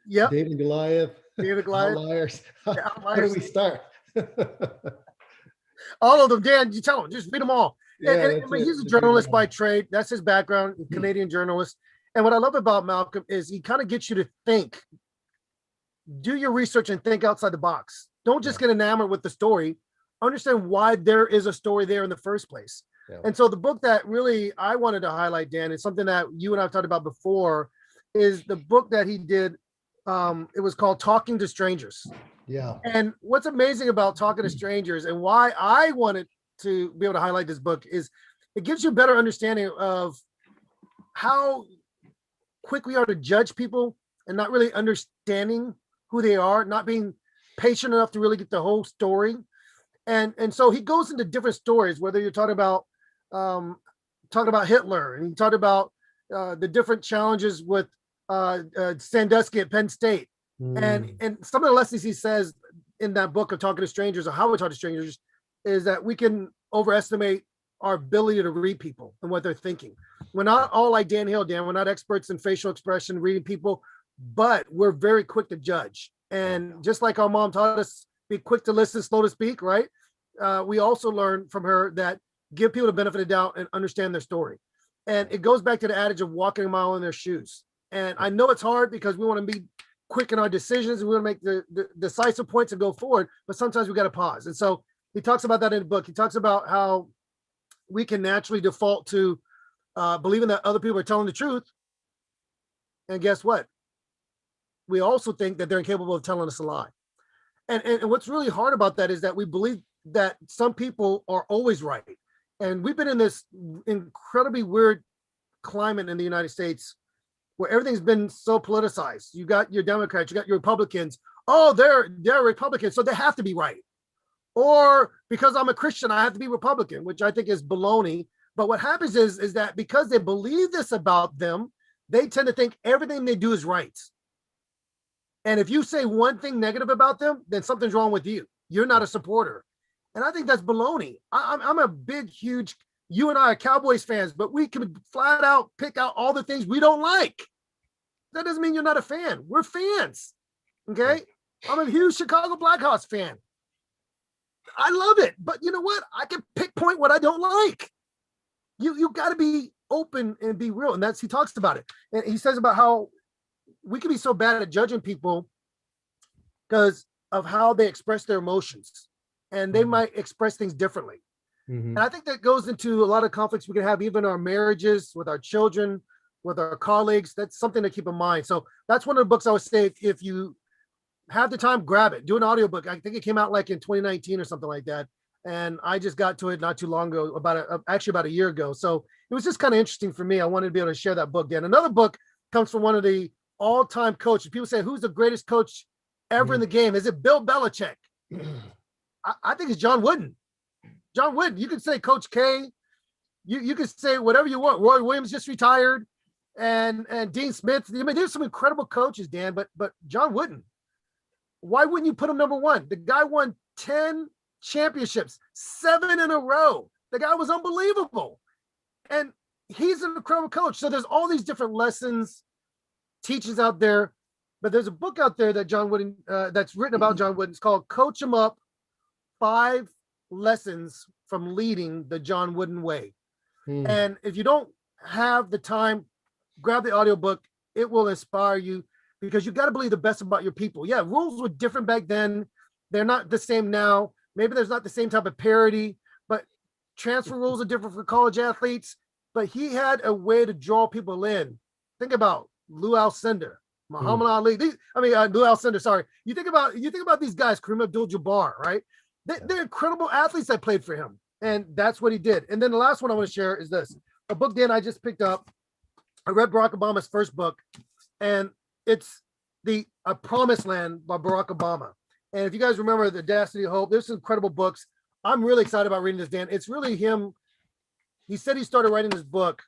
Speaker 1: David and Goliath. Outliers. How do we start?
Speaker 2: All of them, Dan, you tell him, just read them all.
Speaker 1: Yeah,
Speaker 2: and he's a journalist by trade. That's his background, Canadian journalist. And what I love about Malcolm is he kind of gets you to think, do your research and think outside the box. Don't just get enamored with the story. Understand why there is a story there in the first place. Yeah. And so the book that really I wanted to highlight, Dan, is something that you and I've talked about before, is the book that he did. It was called Talking to Strangers.
Speaker 1: Yeah.
Speaker 2: And what's amazing about Talking to Strangers and why I wanted to be able to highlight this book is it gives you a better understanding of how quick we are to judge people and not really understanding who they are, not being patient enough to really get the whole story. And so he goes into different stories, whether you're talking about Hitler, and he talked about the different challenges with Sandusky at Penn State. And some of the lessons he says in that book of Talking to Strangers, or how we talk to strangers, is that we can overestimate our ability to read people and what they're thinking. We're not all like Dan Hill, Dan. We're not experts in facial expression, reading people, but we're very quick to judge. And just like our mom taught us, be quick to listen, slow to speak, right? We also learned from her that give people the benefit of the doubt and understand their story. And it goes back to the adage of walking a mile in their shoes. And I know it's hard because we want to be quick in our decisions. We want to make the decisive points and go forward, but sometimes we got to pause. And so he talks about that in the book. He talks about how we can naturally default to believing that other people are telling the truth. And guess what? We also think that they're incapable of telling us a lie. And what's really hard about that is that we believe that some people are always right. And we've been in this incredibly weird climate in the United States where everything's been so politicized. You got your Democrats, you got your Republicans. Oh, they're Republicans, so they have to be right. Or because I'm a Christian, I have to be Republican, which I think is baloney. But what happens is that because they believe this about them, they tend to think everything they do is right. And if you say one thing negative about them, then something's wrong with you. You're not a supporter. And I think that's baloney. I'm a big, huge, you and I are Cowboys fans, but we can flat out pick out all the things we don't like. That doesn't mean you're not a fan. We're fans. Okay? I'm a huge Chicago Blackhawks fan. I love it. But you know what? I can pinpoint what I don't like. You got to be open and be real. And he talks about it. And he says about how we can be so bad at judging people because of how they express their emotions. And they might express things differently. And I think that goes into a lot of conflicts we can have, even in our marriages, with our children, with our colleagues. That's something to keep in mind. So that's one of the books I would say, if you have the time, grab it. Do an audiobook. I think it came out like in 2019 or something like that. And I just got to it not too long ago, about a year ago. So it was just kind of interesting for me. I wanted to be able to share that book. Dan, another book comes from one of the all-time coaches. People say, who's the greatest coach ever in the game? Is it Bill Belichick? I think it's John Wooden. John Wooden. You could say Coach K. You could say whatever you want. Roy Williams just retired, and Dean Smith. I mean, there's some incredible coaches, Dan. But John Wooden. Why wouldn't you put him number one? The guy won 10 championships, 7 in a row. The guy was unbelievable, and he's an incredible coach. So there's all these different lessons, teachings out there. But there's a book out there that John Wooden that's written about John Wooden. It's called Coach 'Em Up: 5 Lessons from Leading the John Wooden Way. And if you don't have the time, grab the audiobook. It will inspire you, because you got to believe the best about your people. Yeah, rules were different back then. They're not the same now. Maybe there's not the same type of parity, but transfer rules are different for college athletes. But he had a way to draw people in. Think about Lou Alcindor, Muhammad Ali. Lou Alcindor, sorry. You think about these guys, Kareem Abdul-Jabbar, right? They're incredible athletes that played for him. And that's what he did. And then the last one I want to share is this. A book, Dan, I just picked up. I read Barack Obama's first book, and it's A Promised Land by Barack Obama. And if you guys remember The Audacity of Hope, there's some incredible books. I'm really excited about reading this, Dan. It's really him. He said he started writing this book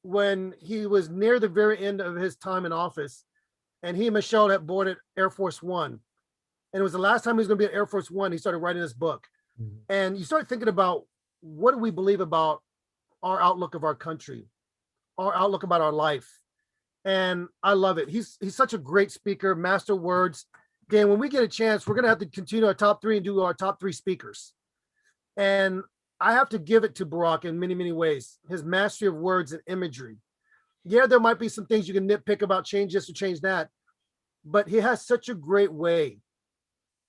Speaker 2: when he was near the very end of his time in office, and he and Michelle had boarded Air Force One. And it was the last time he was going to be at Air Force One. He started writing this book. And you start thinking about, what do we believe about our outlook of our country, our outlook about our life? And I love it. He's such a great speaker, master words. Dan, when we get a chance, we're going to have to continue our top 3 and do our top 3 speakers. And I have to give it to Barack in many, many ways. His mastery of words and imagery. yeah, there might be some things you can nitpick about, change this or change that, but he has such a great way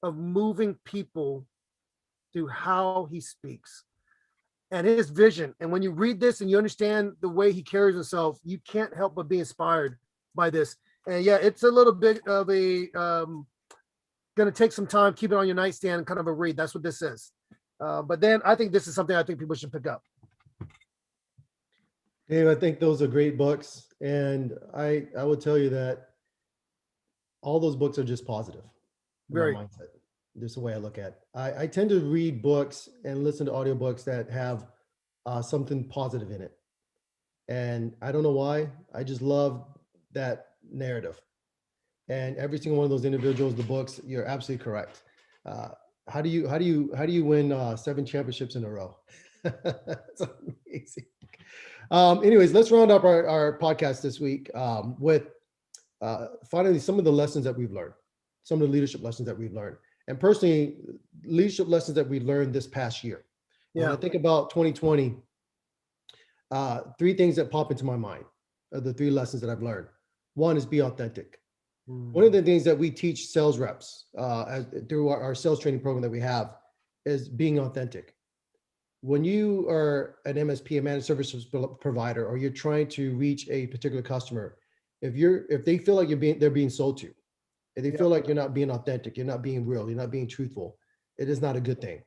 Speaker 2: of moving people through how he speaks and his vision. And when you read this and you understand the way he carries himself, you can't help but be inspired by this. And yeah, it's a little bit of a going to take some time, keep it on your nightstand, kind of a read. That's what this is. But then I think this is something I think people should pick up.
Speaker 1: Dave, I think those are great books. And I would tell you that all those books are just positive.
Speaker 2: Very.
Speaker 1: My mindset. This is the way I look at it. I tend to read books and listen to audiobooks that have something positive in it. And I don't know why. I just love that narrative. And every single one of those individuals, the books, you're absolutely correct. How do you win 7 championships in a row? That's amazing. Anyways, let's round up our podcast this week with finally some of the lessons that we've learned, some of the leadership lessons that we've learned, and personally, leadership lessons that we learned this past year. Yeah. When I think about 2020, 3 things that pop into my mind are the 3 lessons that I've learned. One is be authentic. One of the things that we teach sales reps through our sales training program that we have is being authentic. When you are an MSP, a managed services provider, or you're trying to reach a particular customer, if they feel like they're being sold to, if they feel like you're not being authentic, you're not being real, you're not being truthful, it is not a good thing.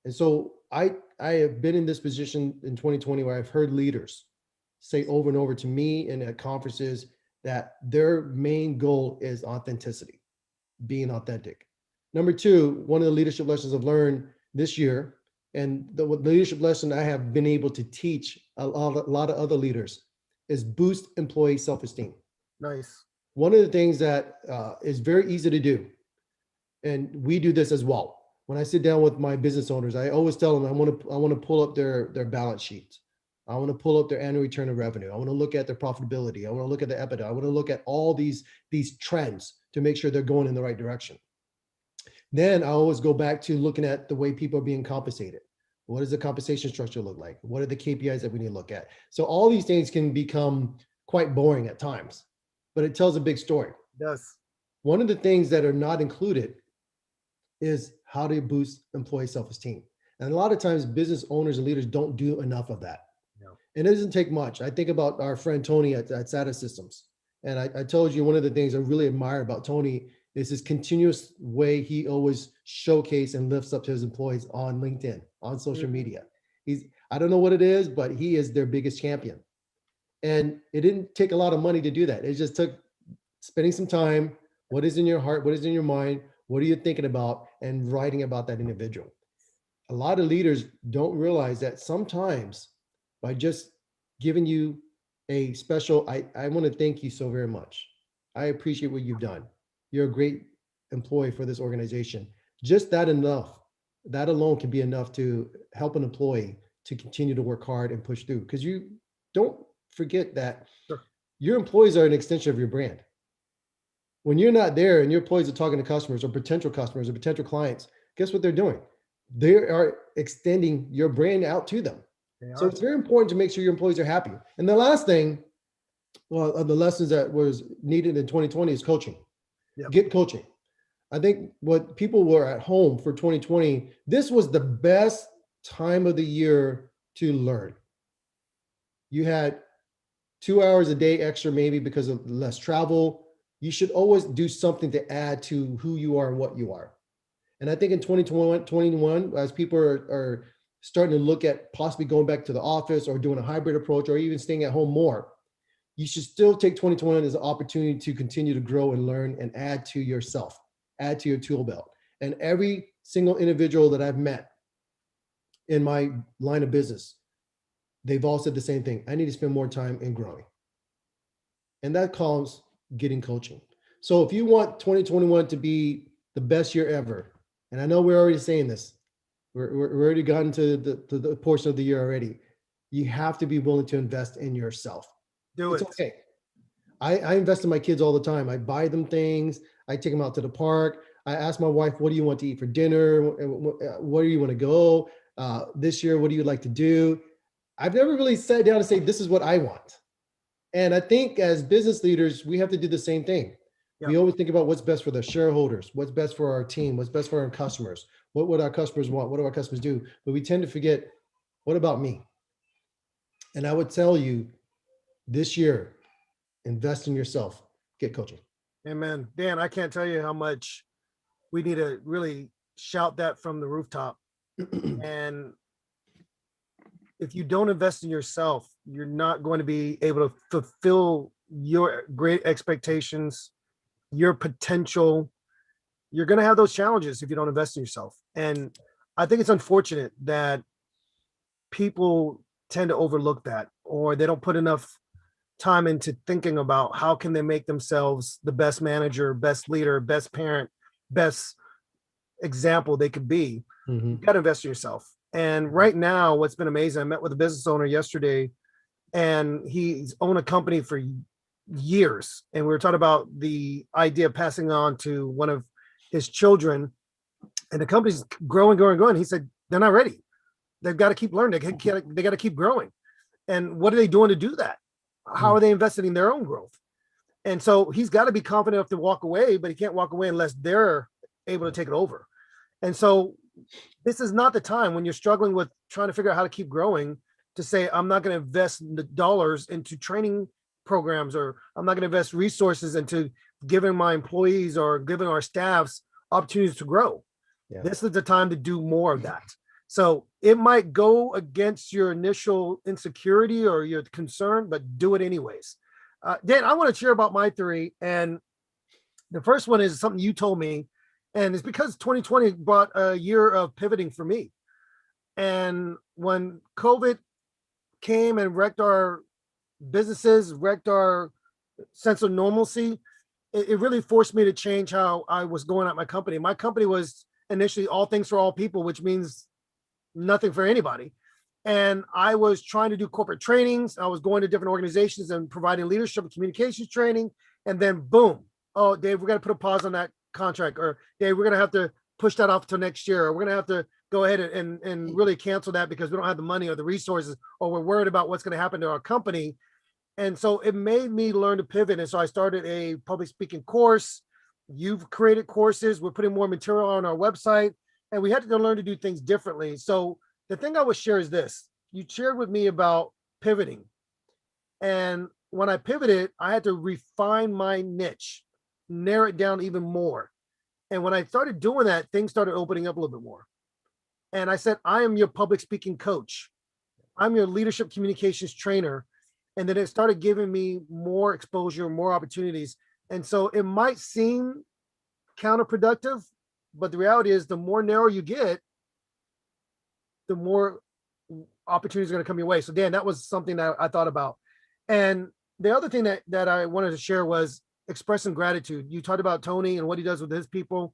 Speaker 1: And so I have been in this position in 2020 where I've heard leaders say over and over to me and at conferences that their main goal is authenticity, being authentic. Number 2, one of the leadership lessons I've learned this year, and the leadership lesson I have been able to teach a lot of other leaders, is boost employee self-esteem.
Speaker 2: Nice.
Speaker 1: One of the things that is very easy to do, and we do this as well. When I sit down with my business owners, I always tell them I want to pull up their balance sheets. I want to pull up their annual return of revenue. I want to look at their profitability. I want to look at the EBITDA. I want to look at all these trends to make sure they're going in the right direction. Then I always go back to looking at the way people are being compensated. What does the compensation structure look like? What are the KPIs that we need to look at? So all these things can become quite boring at times, but it tells a big story.
Speaker 2: It does.
Speaker 1: One of the things that are not included is how to boost employee self-esteem. And a lot of times business owners and leaders don't do enough of that. No. And it doesn't take much. I think about our friend Tony at SATA Systems. And I told you one of the things I really admire about Tony is his continuous way he always showcases and lifts up to his employees on LinkedIn, on social media. I don't know what it is, but he is their biggest champion. And it didn't take a lot of money to do that. It just took spending some time. What is in your heart? What is in your mind? What are you thinking about? And writing about that individual. A lot of leaders don't realize that sometimes by just giving you a special, I want to thank you so very much. I appreciate what you've done. You're a great employee for this organization. Just that alone can be enough to help an employee to continue to work hard and push through. Because you don't forget that your employees are an extension of your brand. When you're not there and your employees are talking to customers or potential clients, guess what they're doing? They are extending your brand out to them. So it's very important to make sure your employees are happy. And the last thing, of the lessons that was needed in 2020 is coaching. Yep. Get coaching. I think what people were at home for 2020, this was the best time of the year to learn. You had 2 hours a day extra, maybe because of less travel. You should always do something to add to who you are and what you are. And I think in 2021, as people are starting to look at possibly going back to the office or doing a hybrid approach or even staying at home more, you should still take 2021 as an opportunity to continue to grow and learn and add to yourself, add to your tool belt. And every single individual that I've met in my line of business, they've all said the same thing. I need to spend more time in growing. And that calls getting coaching. So if you want 2021 to be the best year ever, and I know we're already saying this, we're already gotten to the portion of the year already, you have to be willing to invest in yourself. It's okay. I invest in my kids all the time. I buy them things. I take them out to the park. I ask my wife, what do you want to eat for dinner? Where do you want to go? This year, what do you like to do? I've never really sat down and say, this is what I want. And I think as business leaders, we have to do the same thing.
Speaker 2: Yeah.
Speaker 1: We always think about what's best for the shareholders, what's best for our team, what's best for our customers, what would our customers want, what do our customers do? But we tend to forget, what about me? And I would tell you this year, invest in yourself, get coaching.
Speaker 2: Amen. Dan, I can't tell you how much we need to really shout that from the rooftop. And if you don't invest in yourself, you're not going to be able to fulfill your great expectations, your potential. You're going to have those challenges if you don't invest in yourself. And I think it's unfortunate that people tend to overlook that, or they don't put enough time into thinking about how can they make themselves the best manager, best leader, best parent, best example they could be. You got to invest in yourself. And right now, what's been amazing, I met with a business owner yesterday, and he's owned a company for years. And we were talking about the idea of passing on to one of his children, and the company's growing, growing, growing. He said, they're not ready. They've got to keep learning. They got to keep growing. And what are they doing to do that? How are they investing in their own growth? And so he's got to be confident enough to walk away, but he can't walk away unless they're able to take it over. And so this is not the time when you're struggling with trying to figure out how to keep growing to say, I'm not going to invest the dollars into training programs, or I'm not going to invest resources into giving my employees or giving our staffs opportunities to grow. Yeah. This is the time to do more of that. So it might go against your initial insecurity or your concern, but do it anyways. Dan, I want to share about my theory. And the first one is something you told me, and it's because 2020 brought a year of pivoting for me. And when COVID came and wrecked our businesses, wrecked our sense of normalcy, it really forced me to change how I was going at my company. My company was initially all things for all people, which means nothing for anybody. And I was trying to do corporate trainings. I was going to different organizations and providing leadership and communications training. And then boom, oh, Dave, we're going to put a pause on that contract, or Dave, we're going to have to push that off till next year, or we're going to have to go ahead and really cancel that because we don't have the money or the resources, or we're worried about what's going to happen to our company. And so it made me learn to pivot. And so I started a public speaking course. You've created courses. We're putting more material on our website, and we had to learn to do things differently. So the thing I would share is this. You shared with me about pivoting. And when I pivoted, I had to refine my niche, narrow it down even more. And when I started doing that, things started opening up a little bit more. And I said, I am your public speaking coach. I'm your leadership communications trainer. And then it started giving me more exposure, more opportunities. And so it might seem counterproductive, but the reality is the more narrow you get, the more opportunities are going to come your way. So Dan, that was something that I thought about. And the other thing that I wanted to share was expressing gratitude. You talked about Tony and what he does with his people.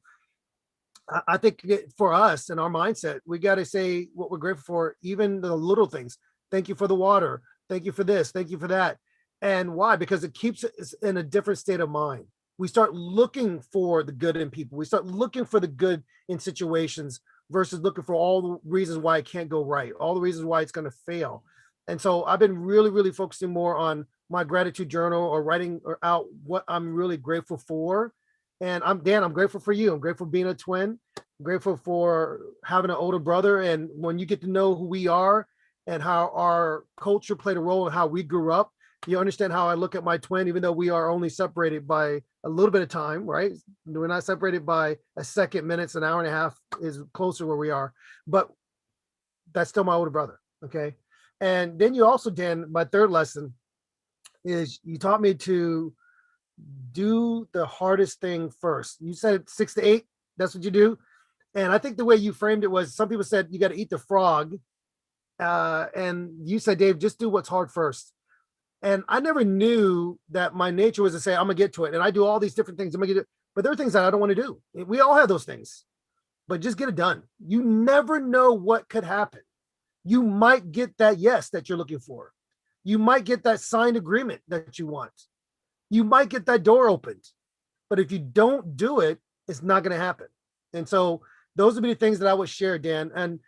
Speaker 2: I think for us and our mindset, we got to say what we're grateful for, even the little things. Thank you for the water. Thank you for this. Thank you for that. And why? Because it keeps us in a different state of mind. We start looking for the good in people. We start looking for the good in situations versus looking for all the reasons why it can't go right, all the reasons why it's going to fail. And so I've been really, really focusing more on my gratitude journal, or writing out what I'm really grateful for. And I'm grateful for you. I'm grateful for being a twin. I'm grateful for having an older brother. And when you get to know who we are and how our culture played a role in how we grew up, you understand how I look at my twin, even though we are only separated by a little bit of time, right? We're not separated by a second, minutes, an hour and a half is closer where we are, but that's still my older brother. Okay. And then you also, Dan, my third lesson is you taught me to do the hardest thing first. You said 6 to 8, that's what you do. And I think the way you framed it was, some people said you got to eat the frog. And you said, Dave, just do what's hard first. And I never knew that my nature was to say, I'm gonna get to it. And I do all these different things. I'm gonna get it. But there are things that I don't want to do. We all have those things, but just get it done. You never know what could happen. You might get that yes that you're looking for. You might get that signed agreement that you want. You might get that door opened. But if you don't do it, it's not going to happen. And so those would be the things that I would share, Dan. And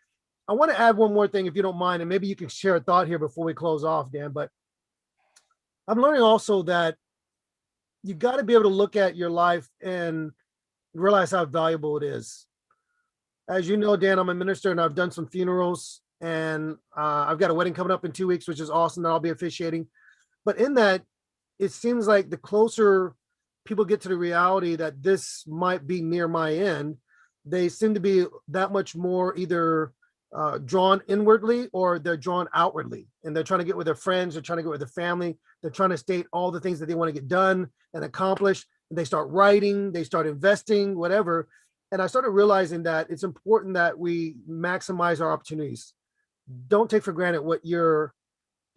Speaker 2: I want to add one more thing, if you don't mind, and maybe you can share a thought here before we close off, Dan. But I'm learning also that you got to be able to look at your life and realize how valuable it is. As you know, Dan, I'm a minister and I've done some funerals, and I've got a wedding coming up in 2 weeks, which is awesome that I'll be officiating. But in that, it seems like the closer people get to the reality that this might be near my end, they seem to be that much more either drawn inwardly or they're drawn outwardly. And they're trying to get with their friends, they're trying to get with their family, they're trying to state all the things that they want to get done and accomplish. And they start writing, they start investing, whatever. And I started realizing that it's important that we maximize our opportunities. Don't take for granted what your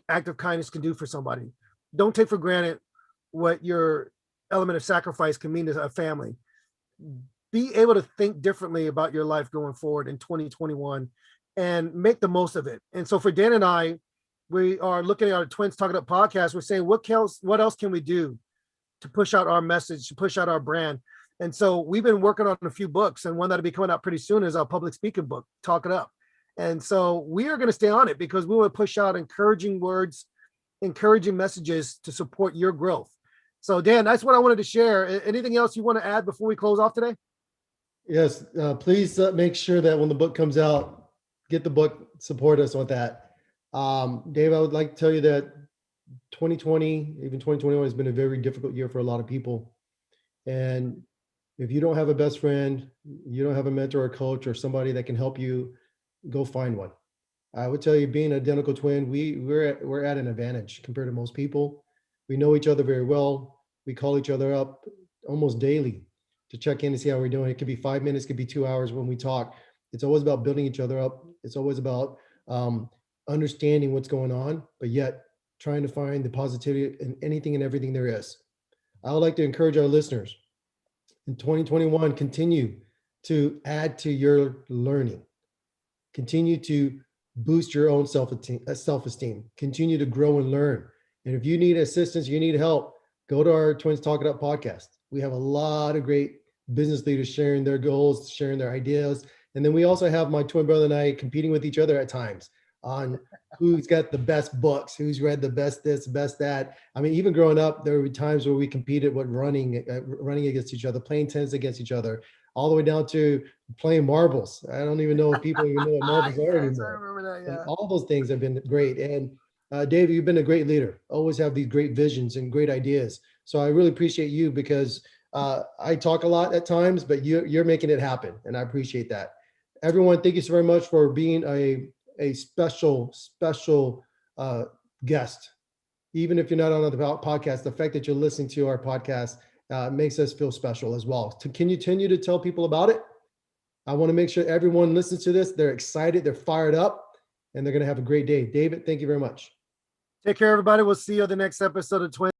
Speaker 2: act of kindness can do for somebody. Don't take for granted what your element of sacrifice can mean to a family. Be able to think differently about your life going forward in 2021 and make the most of it. And so for Dan and I, we are looking at our Twins Talking Up podcast. We're saying, what else can we do to push out our message, to push out our brand? And so we've been working on a few books, and one that'll be coming out pretty soon is our public speaking book, Talk It Up. And so we are going to stay on it because we want to push out encouraging words, encouraging messages to support your growth. So Dan, that's what I wanted to share. Anything else you want to add before we close off today?
Speaker 1: Yes, please make sure that when the book comes out, get the book, support us with that. Dave, I would like to tell you that 2020, even 2021 has been a very difficult year for a lot of people. And if you don't have a best friend, you don't have a mentor or coach or somebody that can help you, go find one. I would tell you, being an identical twin, we're at an advantage compared to most people. We know each other very well. We call each other up almost daily to check in and see how we're doing. It could be 5 minutes, it could be 2 hours when we talk. It's always about building each other up. It's always about understanding what's going on, but yet trying to find the positivity in anything and everything there is. I would like to encourage our listeners in 2021, continue to add to your learning. Continue to boost your own self-esteem. Continue to grow and learn. And if you need assistance, you need help, go to our Twins Talk It Up podcast. We have a lot of great business leaders sharing their goals, sharing their ideas. And then we also have my twin brother and I competing with each other at times on who's got the best books, who's read the best this, best that. I mean, even growing up, there would be times where we competed with running against each other, playing tennis against each other, all the way down to playing marbles. I don't even know if people even know what marbles are anymore.
Speaker 2: I remember that, yeah.
Speaker 1: And all those things have been great. And Dave, you've been a great leader. Always have these great visions and great ideas. So I really appreciate you because I talk a lot at times, but you're making it happen. And I appreciate that. Everyone, thank you so very much for being a special guest. Even if you're not on the podcast, the fact that you're listening to our podcast makes us feel special as well. To continue to tell people about it. I want to make sure everyone listens to this. They're excited, they're fired up, and they're going to have a great day. David, thank you very much.
Speaker 2: Take care, everybody. We'll see you on the next episode of Twins.